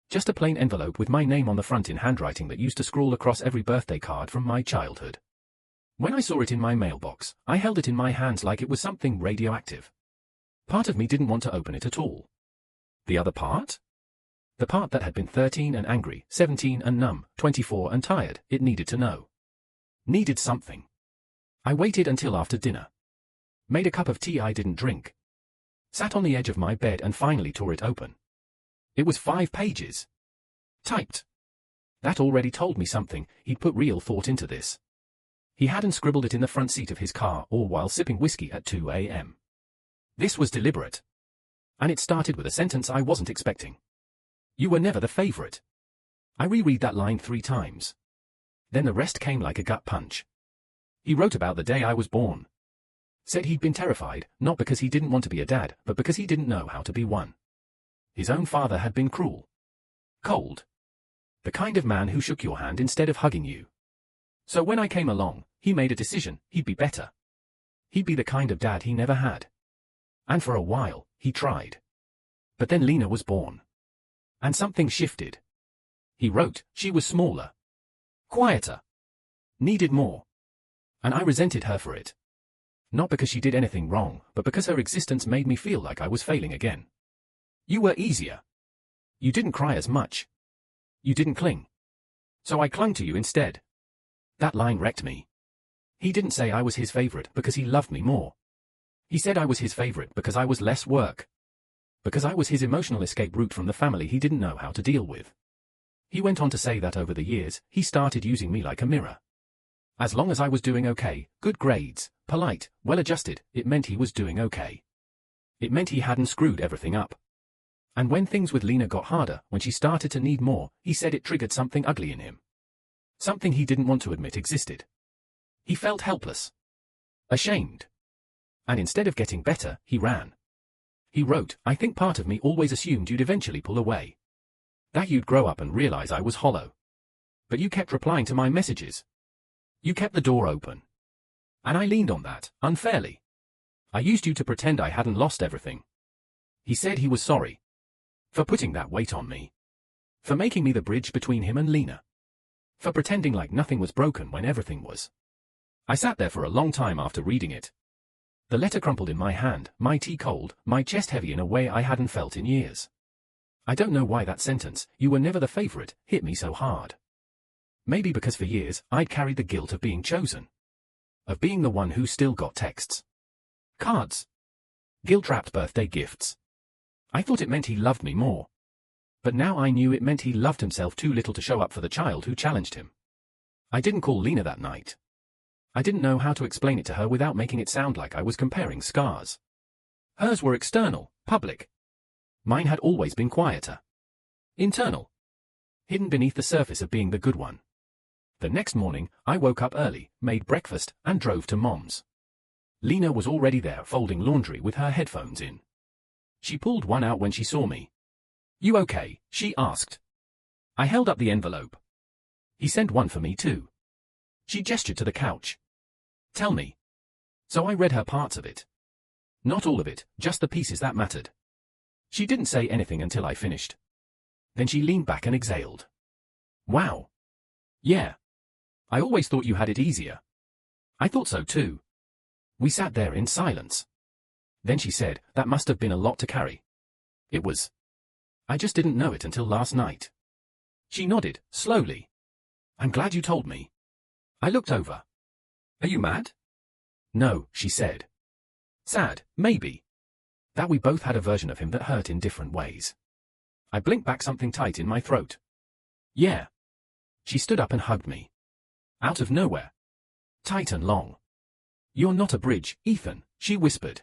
Just a plain envelope with my name on the front in handwriting that used to scrawl across every birthday card from my childhood. When I saw it in my mailbox, I held it in my hands like it was something radioactive. Part of me didn't want to open it at all. The other part? The part that had been 13 and angry, 17 and numb, 24 and tired, it needed to know. Needed something. I waited until after dinner. Made a cup of tea I didn't drink. Sat on the edge of my bed and finally tore it open. It was 5 pages. Typed. That already told me something, he'd put real thought into this. He hadn't scribbled it in the front seat of his car or while sipping whiskey at 2 a.m. This was deliberate. And it started with a sentence I wasn't expecting. You were never the favorite. I reread that line 3 times. Then the rest came like a gut punch. He wrote about the day I was born. Said he'd been terrified, not because he didn't want to be a dad, but because he didn't know how to be one. His own father had been cruel. Cold. The kind of man who shook your hand instead of hugging you. So when I came along, he made a decision, he'd be better. He'd be the kind of dad he never had. And for a while, he tried. But then Lena was born. And something shifted. He wrote, she was smaller, quieter, needed more. And I resented her for it. Not because she did anything wrong, but because her existence made me feel like I was failing again. You were easier. You didn't cry as much. You didn't cling. So I clung to you instead. That line wrecked me. He didn't say I was his favorite because he loved me more. He said I was his favorite because I was less work. Because I was his emotional escape route from the family he didn't know how to deal with. He went on to say that over the years, he started using me like a mirror. As long as I was doing okay, good grades, polite, well-adjusted, it meant he was doing okay. It meant he hadn't screwed everything up. And when things with Lena got harder, when she started to need more, he said it triggered something ugly in him. Something he didn't want to admit existed. He felt helpless. Ashamed. And instead of getting better, he ran. He wrote, I think part of me always assumed you'd eventually pull away. That you'd grow up and realize I was hollow. But you kept replying to my messages. You kept the door open. And I leaned on that, unfairly. I used you to pretend I hadn't lost everything. He said he was sorry. For putting that weight on me. For making me the bridge between him and Lena. For pretending like nothing was broken when everything was. I sat there for a long time after reading it. The letter crumpled in my hand, my tea cold, my chest heavy in a way I hadn't felt in years. I don't know why that sentence, you were never the favorite, hit me so hard. Maybe because for years, I'd carried the guilt of being chosen. Of being the one who still got texts. Cards. Guilt-wrapped birthday gifts. I thought it meant he loved me more. But now I knew it meant he loved himself too little to show up for the child who challenged him. I didn't call Lena that night. I didn't know how to explain it to her without making it sound like I was comparing scars. Hers were external, public. Mine had always been quieter. Internal. Hidden beneath the surface of being the good one. The next morning, I woke up early, made breakfast, and drove to Mom's. Lena was already there folding laundry with her headphones in. She pulled one out when she saw me. You okay? She asked. I held up the envelope. He sent one for me too. She gestured to the couch. Tell me. So I read her parts of it. Not all of it, just the pieces that mattered. She didn't say anything until I finished. Then she leaned back and exhaled. Wow. Yeah. I always thought you had it easier. I thought so too. We sat there in silence. Then she said, that must have been a lot to carry. It was. I just didn't know it until last night. She nodded, slowly. I'm glad you told me. I looked over. Are you mad? No, she said. Sad, maybe. That we both had a version of him that hurt in different ways. I blinked back something tight in my throat. Yeah. She stood up and hugged me. Out of nowhere. Tight and long. You're not a bridge, Ethan, she whispered.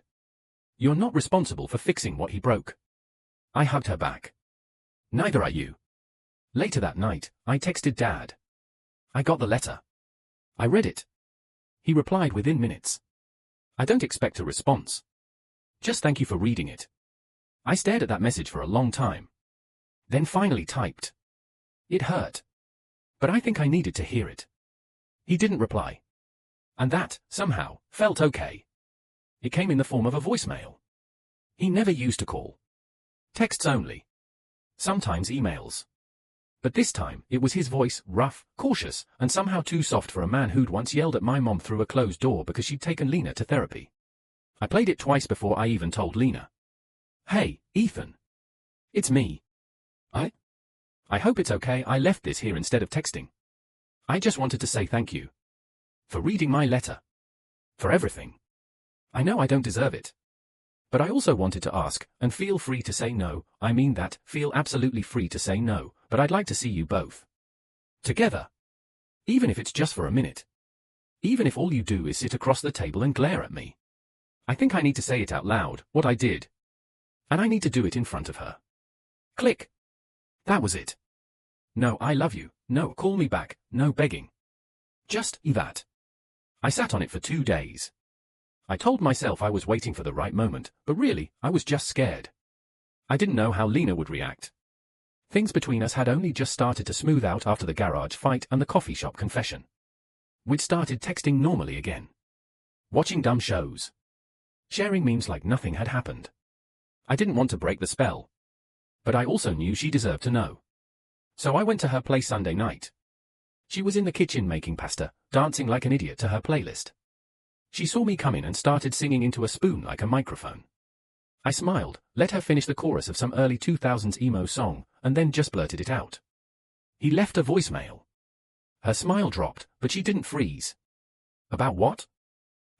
You're not responsible for fixing what he broke. I hugged her back. Neither are you. Later that night, I texted Dad. I got the letter. I read it. He replied within minutes. I don't expect a response. Just thank you for reading it. I stared at that message for a long time. Then finally typed. It hurt. But I think I needed to hear it. He didn't reply. And that, somehow, felt okay. It came in the form of a voicemail. He never used to call. Texts only. Sometimes emails. But this time, it was his voice, rough, cautious, and somehow too soft for a man who'd once yelled at my mom through a closed door because she'd taken Lena to therapy. I played it twice before I even told Lena. Hey, Ethan. It's me. I hope it's okay I left this here instead of texting. I just wanted to say thank you. For reading my letter. For everything. I know I don't deserve it. But I also wanted to ask, and feel free to say no, I mean that, feel absolutely free to say no, but I'd like to see you both. Together. Even if it's just for a minute. Even if all you do is sit across the table and glare at me. I think I need to say it out loud, what I did. And I need to do it in front of her. Click. That was it. No, I love you, no, call me back, no begging. Just that. I sat on it for 2 days. I told myself I was waiting for the right moment, but really, I was just scared. I didn't know how Lena would react. Things between us had only just started to smooth out after the garage fight and the coffee shop confession. We'd started texting normally again. Watching dumb shows. Sharing memes like nothing had happened. I didn't want to break the spell. But I also knew she deserved to know. So I went to her place Sunday night. She was in the kitchen making pasta, dancing like an idiot to her playlist. She saw me come in and started singing into a spoon like a microphone. I smiled, let her finish the chorus of some early 2000s emo song, and then just blurted it out. He left a voicemail. Her smile dropped, but she didn't freeze. About what?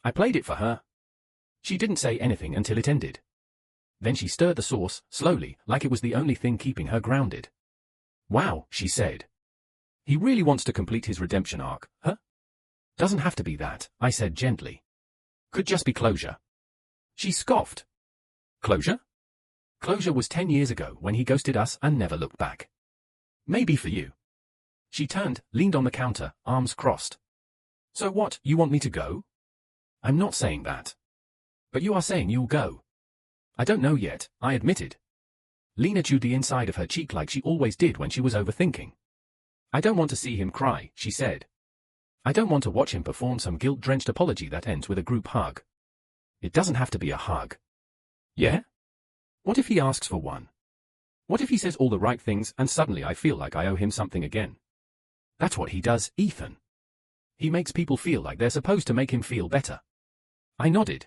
I played it for her. She didn't say anything until it ended. Then she stirred the sauce, slowly, like it was the only thing keeping her grounded. Wow, she said. He really wants to complete his redemption arc, huh? Doesn't have to be that, I said gently. Could just be closure. She scoffed. Closure? Closure was 10 years ago when he ghosted us and never looked back. Maybe for you. She turned, leaned on the counter, arms crossed. So what, you want me to go? I'm not saying that. But you are saying you'll go. I don't know yet, I admitted. Lena chewed the inside of her cheek like she always did when she was overthinking. I don't want to see him cry, she said. I don't want to watch him perform some guilt-drenched apology that ends with a group hug. It doesn't have to be a hug. Yeah? What if he asks for one? What if he says all the right things and suddenly I feel like I owe him something again? That's what he does, Ethan. He makes people feel like they're supposed to make him feel better. I nodded.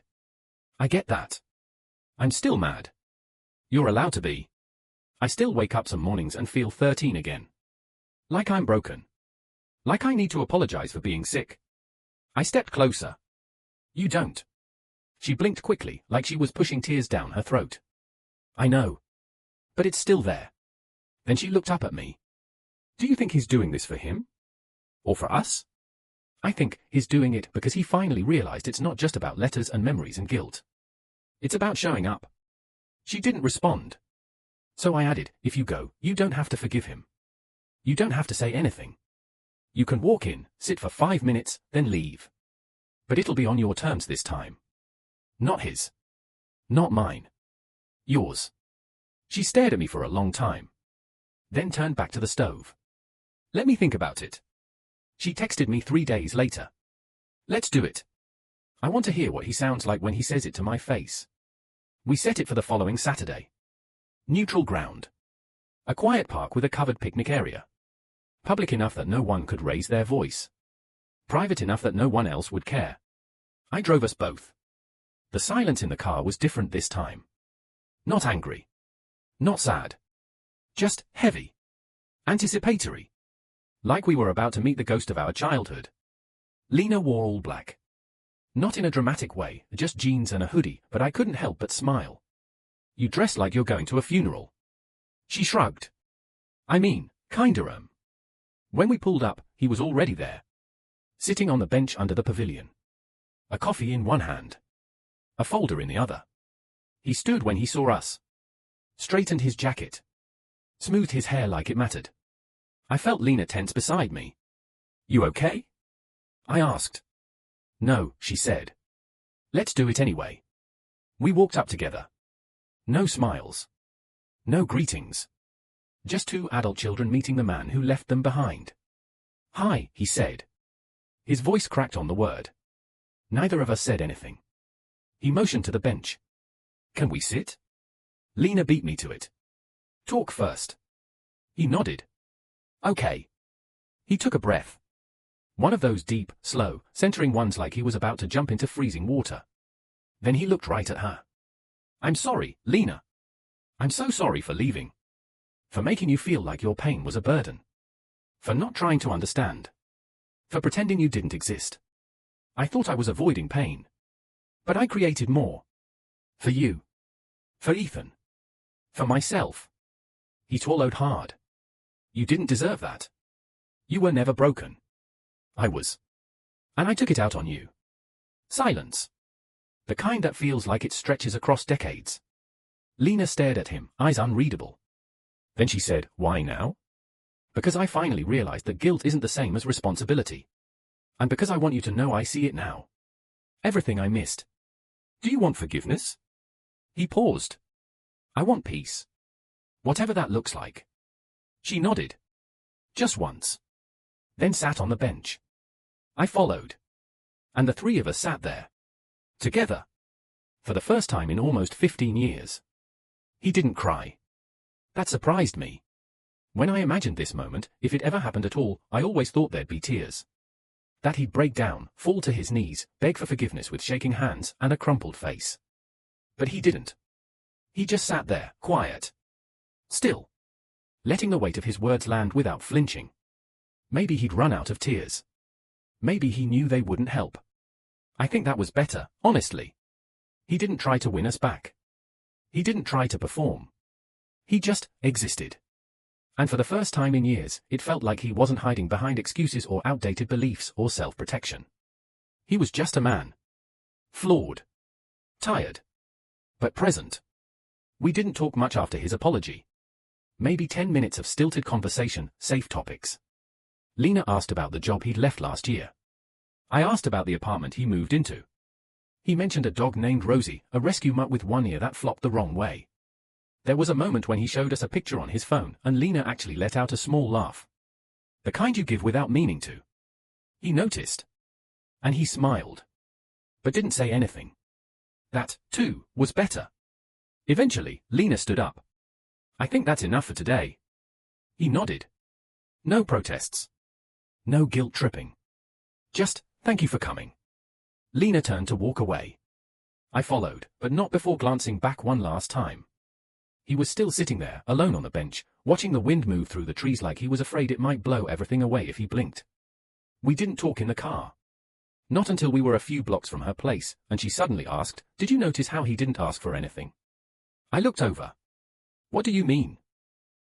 I get that. I'm still mad. You're allowed to be. I still wake up some mornings and feel 13 again. Like I'm broken. Like I need to apologize for being sick. I stepped closer. You don't. She blinked quickly, like she was pushing tears down her throat. I know. But it's still there. Then she looked up at me. Do you think he's doing this for him? Or for us? I think he's doing it because he finally realized it's not just about letters and memories and guilt. It's about showing up. She didn't respond. So I added, if you go, you don't have to forgive him. You don't have to say anything. You can walk in, sit for 5 minutes, then leave. But it'll be on your terms this time. Not his. Not mine. Yours. She stared at me for a long time. Then turned back to the stove. Let me think about it. She texted me 3 days later. Let's do it. I want to hear what he sounds like when he says it to my face. We set it for the following Saturday. Neutral ground. A quiet park with a covered picnic area. Public enough that no one could raise their voice. Private enough that no one else would care. I drove us both. The silence in the car was different this time. Not angry. Not sad. Just heavy. Anticipatory. Like we were about to meet the ghost of our childhood. Lena wore all black. Not in a dramatic way, just jeans and a hoodie, but I couldn't help but smile. You dress like you're going to a funeral. She shrugged. I mean, kinda. When we pulled up, he was already there. Sitting on the bench under the pavilion. A coffee in one hand. A folder in the other. He stood when he saw us. Straightened his jacket. Smoothed his hair like it mattered. I felt Lena tense beside me. You okay? I asked. No, she said. Let's do it anyway. We walked up together. No smiles. No greetings. Just 2 adult children meeting the man who left them behind. Hi, he said. His voice cracked on the word. Neither of us said anything. He motioned to the bench. Can we sit? Lena beat me to it. Talk first. He nodded. Okay. He took a breath. One of those deep, slow, centering ones like he was about to jump into freezing water. Then he looked right at her. I'm sorry, Lena. I'm so sorry for leaving. For making you feel like your pain was a burden. For not trying to understand. For pretending you didn't exist. I thought I was avoiding pain. But I created more. For you. For Ethan. For myself. He swallowed hard. You didn't deserve that. You were never broken. I was. And I took it out on you. Silence. The kind that feels like it stretches across decades. Lena stared at him, eyes unreadable. Then she said, why now? Because I finally realized that guilt isn't the same as responsibility. And because I want you to know I see it now. Everything I missed. Do you want forgiveness? He paused. I want peace. Whatever that looks like. She nodded. Just once. Then sat on the bench. I followed. And the 3 of us sat there. Together. For the first time in almost 15 years. He didn't cry. That surprised me. When I imagined this moment, if it ever happened at all, I always thought there'd be tears. That he'd break down, fall to his knees, beg for forgiveness with shaking hands and a crumpled face. But he didn't. He just sat there, quiet. Still. Letting the weight of his words land without flinching. Maybe he'd run out of tears. Maybe he knew they wouldn't help. I think that was better, honestly. He didn't try to win us back. He didn't try to perform. He just existed. And for the first time in years, it felt like he wasn't hiding behind excuses or outdated beliefs or self-protection. He was just a man. Flawed. Tired. But present. We didn't talk much after his apology. Maybe 10 minutes of stilted conversation, safe topics. Lena asked about the job he'd left last year. I asked about the apartment he moved into. He mentioned a dog named Rosie, a rescue mutt with one ear that flopped the wrong way. There was a moment when he showed us a picture on his phone, and Lena actually let out a small laugh. The kind you give without meaning to. He noticed. And he smiled. But didn't say anything. That, too, was better. Eventually, Lena stood up. I think that's enough for today. He nodded. No protests. No guilt tripping. Just, thank you for coming. Lena turned to walk away. I followed, but not before glancing back one last time. He was still sitting there, alone on the bench, watching the wind move through the trees like he was afraid it might blow everything away if he blinked. We didn't talk in the car. Not until we were a few blocks from her place, and she suddenly asked, "Did you notice how he didn't ask for anything?" I looked over. What do you mean?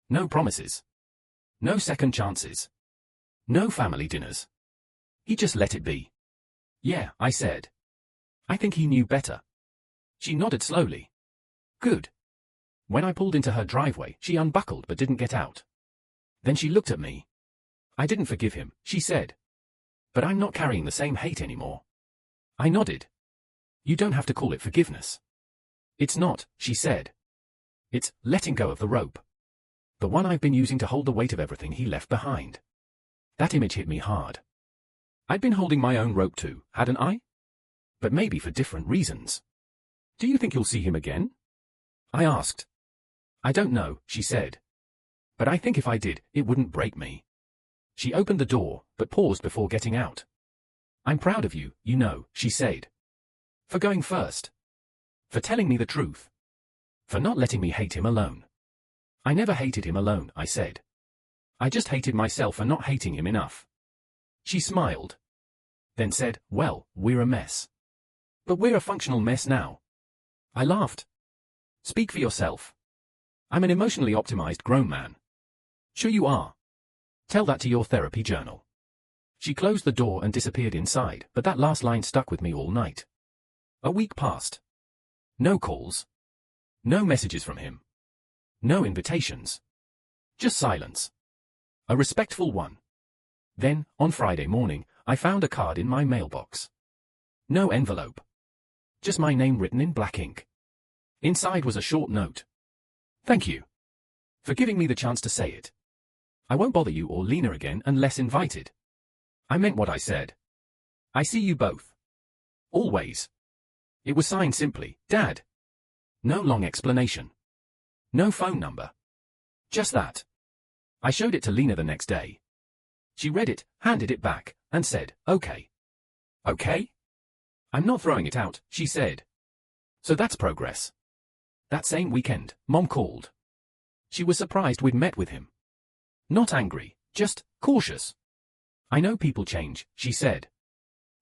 No promises. No second chances. No family dinners. He just let it be. Yeah, I said. I think he knew better. She nodded slowly. Good. When I pulled into her driveway, she unbuckled but didn't get out. Then she looked at me. I didn't forgive him, she said. But I'm not carrying the same hate anymore. I nodded. You don't have to call it forgiveness. It's not, she said. It's letting go of the rope. The one I've been using to hold the weight of everything he left behind. That image hit me hard. I'd been holding my own rope too, hadn't I? But maybe for different reasons. Do you think you'll see him again? I asked. I don't know, she said. But I think if I did, it wouldn't break me. She opened the door, but paused before getting out. I'm proud of you, you know, she said. For going first. For telling me the truth. For not letting me hate him alone. I never hated him alone, I said. I just hated myself for not hating him enough. She smiled. Then said, well, we're a mess. But we're a functional mess now. I laughed. Speak for yourself. I'm an emotionally optimized grown man. Sure you are. Tell that to your therapy journal. She closed the door and disappeared inside, but that last line stuck with me all night. A week passed. No calls. No messages from him. No invitations. Just silence. A respectful one. Then, on Friday morning, I found a card in my mailbox. No envelope. Just my name written in black ink. Inside was a short note. Thank you. For giving me the chance to say it. I won't bother you or Lena again unless invited. I meant what I said. I see you both. Always. It was signed simply, Dad. No long explanation. No phone number. Just that. I showed it to Lena the next day. She read it, handed it back, and said, okay. Okay? I'm not throwing it out, she said. So that's progress. That same weekend, Mom called. She was surprised we'd met with him. Not angry, just cautious. I know people change, she said.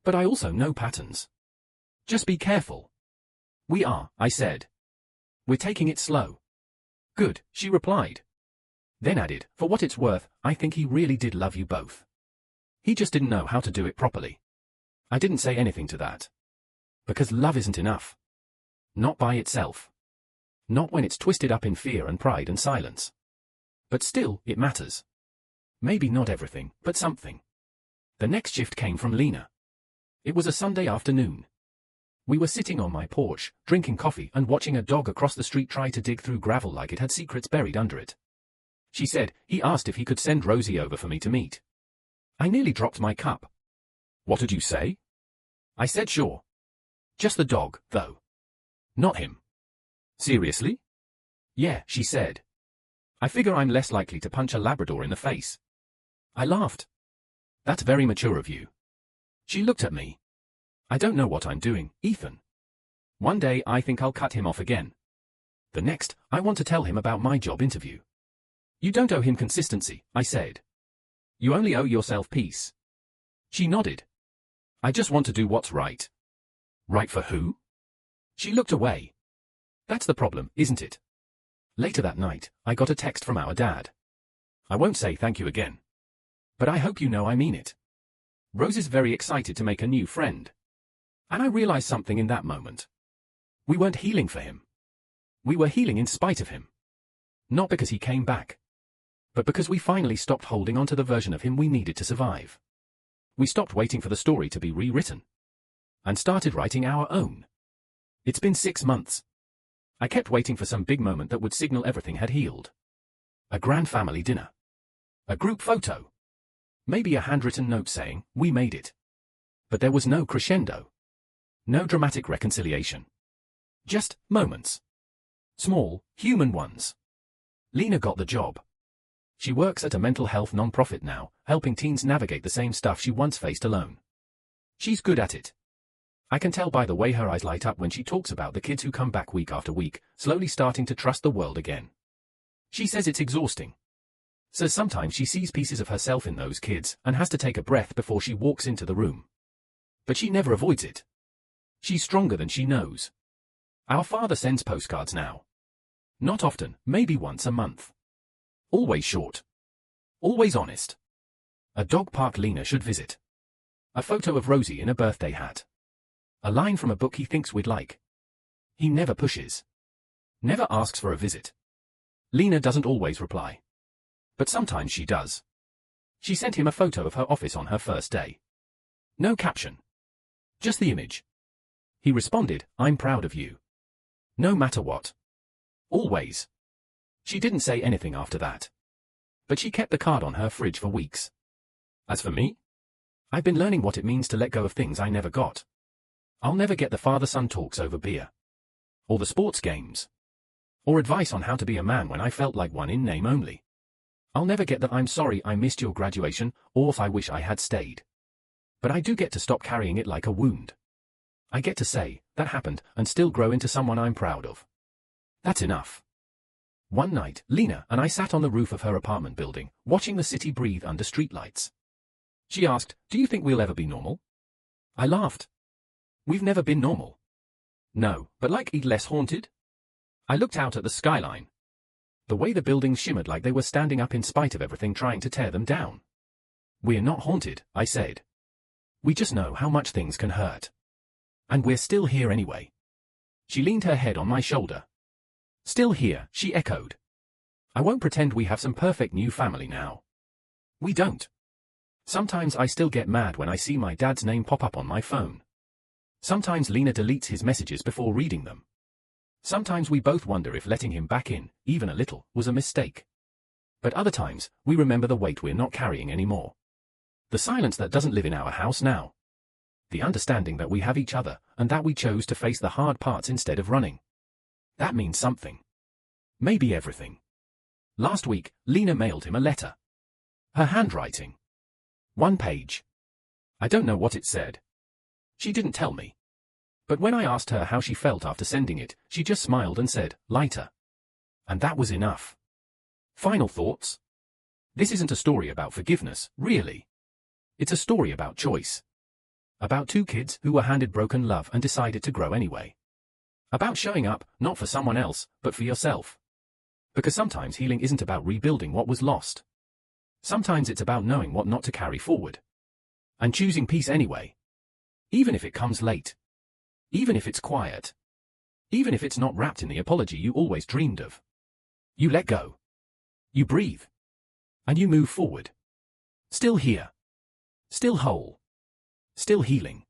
But I also know patterns. Just be careful. We are, I said. We're taking it slow. Good, she replied. Then added, for what it's worth, I think he really did love you both. He just didn't know how to do it properly. I didn't say anything to that. Because love isn't enough. Not by itself. Not when it's twisted up in fear and pride and silence. But still, it matters. Maybe not everything, but something. The next shift came from Lena. It was a Sunday afternoon. We were sitting on my porch, drinking coffee and watching a dog across the street try to dig through gravel like it had secrets buried under it. She said, he asked if he could send Rosie over for me to meet. I nearly dropped my cup. What did you say? I said sure. Just the dog, though. Not him. Seriously? Yeah, she said. I figure I'm less likely to punch a Labrador in the face. I laughed. That's very mature of you. She looked at me. I don't know what I'm doing, Ethan. One day I think I'll cut him off again. The next, I want to tell him about my job interview. You don't owe him consistency, I said. You only owe yourself peace. She nodded. I just want to do what's right. Right for who? She looked away. That's the problem, isn't it? Later that night, I got a text from our dad. I won't say thank you again. But I hope you know I mean it. Rose is very excited to make a new friend. And I realized something in that moment. We weren't healing for him. We were healing in spite of him. Not because he came back. But because we finally stopped holding on to the version of him we needed to survive. We stopped waiting for the story to be rewritten. And started writing our own. It's been 6 months. I kept waiting for some big moment that would signal everything had healed. A grand family dinner. A group photo. Maybe a handwritten note saying, we made it. But there was no crescendo. No dramatic reconciliation. Just moments. Small, human ones. Lena got the job. She works at a mental health non-profit now, helping teens navigate the same stuff she once faced alone. She's good at it. I can tell by the way her eyes light up when she talks about the kids who come back week after week, slowly starting to trust the world again. She says it's exhausting. Says sometimes she sees pieces of herself in those kids and has to take a breath before she walks into the room. But she never avoids it. She's stronger than she knows. Our father sends postcards now. Not often, maybe once a month. Always short. Always honest. A dog park Lena should visit. A photo of Rosie in a birthday hat. A line from a book he thinks we'd like. He never pushes. Never asks for a visit. Lena doesn't always reply. But sometimes she does. She sent him a photo of her office on her first day. No caption. Just the image. He responded, I'm proud of you. No matter what. Always. She didn't say anything after that. But she kept the card on her fridge for weeks. As for me, I've been learning what it means to let go of things I never got. I'll never get the father-son talks over beer. Or the sports games. Or advice on how to be a man when I felt like one in name only. I'll never get that I'm sorry I missed your graduation, or if I wish I had stayed. But I do get to stop carrying it like a wound. I get to say, that happened, and still grow into someone I'm proud of. That's enough. One night, Lena and I sat on the roof of her apartment building, watching the city breathe under streetlights. She asked, do you think we'll ever be normal? I laughed. We've never been normal. No, but like less haunted? I looked out at the skyline. The way the buildings shimmered like they were standing up in spite of everything trying to tear them down. We're not haunted, I said. We just know how much things can hurt. And we're still here anyway. She leaned her head on my shoulder. Still here, she echoed. I won't pretend we have some perfect new family now. We don't. Sometimes I still get mad when I see my dad's name pop up on my phone. Sometimes Lena deletes his messages before reading them. Sometimes we both wonder if letting him back in, even a little, was a mistake. But other times, we remember the weight we're not carrying anymore. The silence that doesn't live in our house now. The understanding that we have each other, and that we chose to face the hard parts instead of running. That means something. Maybe everything. Last week, Lena mailed him a letter. Her handwriting. 1 page. I don't know what it said. She didn't tell me. But when I asked her how she felt after sending it, she just smiled and said, lighter. And that was enough. Final thoughts? This isn't a story about forgiveness, really. It's a story about choice. About 2 kids who were handed broken love and decided to grow anyway. About showing up, not for someone else, but for yourself. Because sometimes healing isn't about rebuilding what was lost. Sometimes it's about knowing what not to carry forward. And choosing peace anyway. Even if it comes late. Even if it's quiet. Even if it's not wrapped in the apology you always dreamed of. You let go. You breathe. And you move forward. Still here. Still whole. Still healing.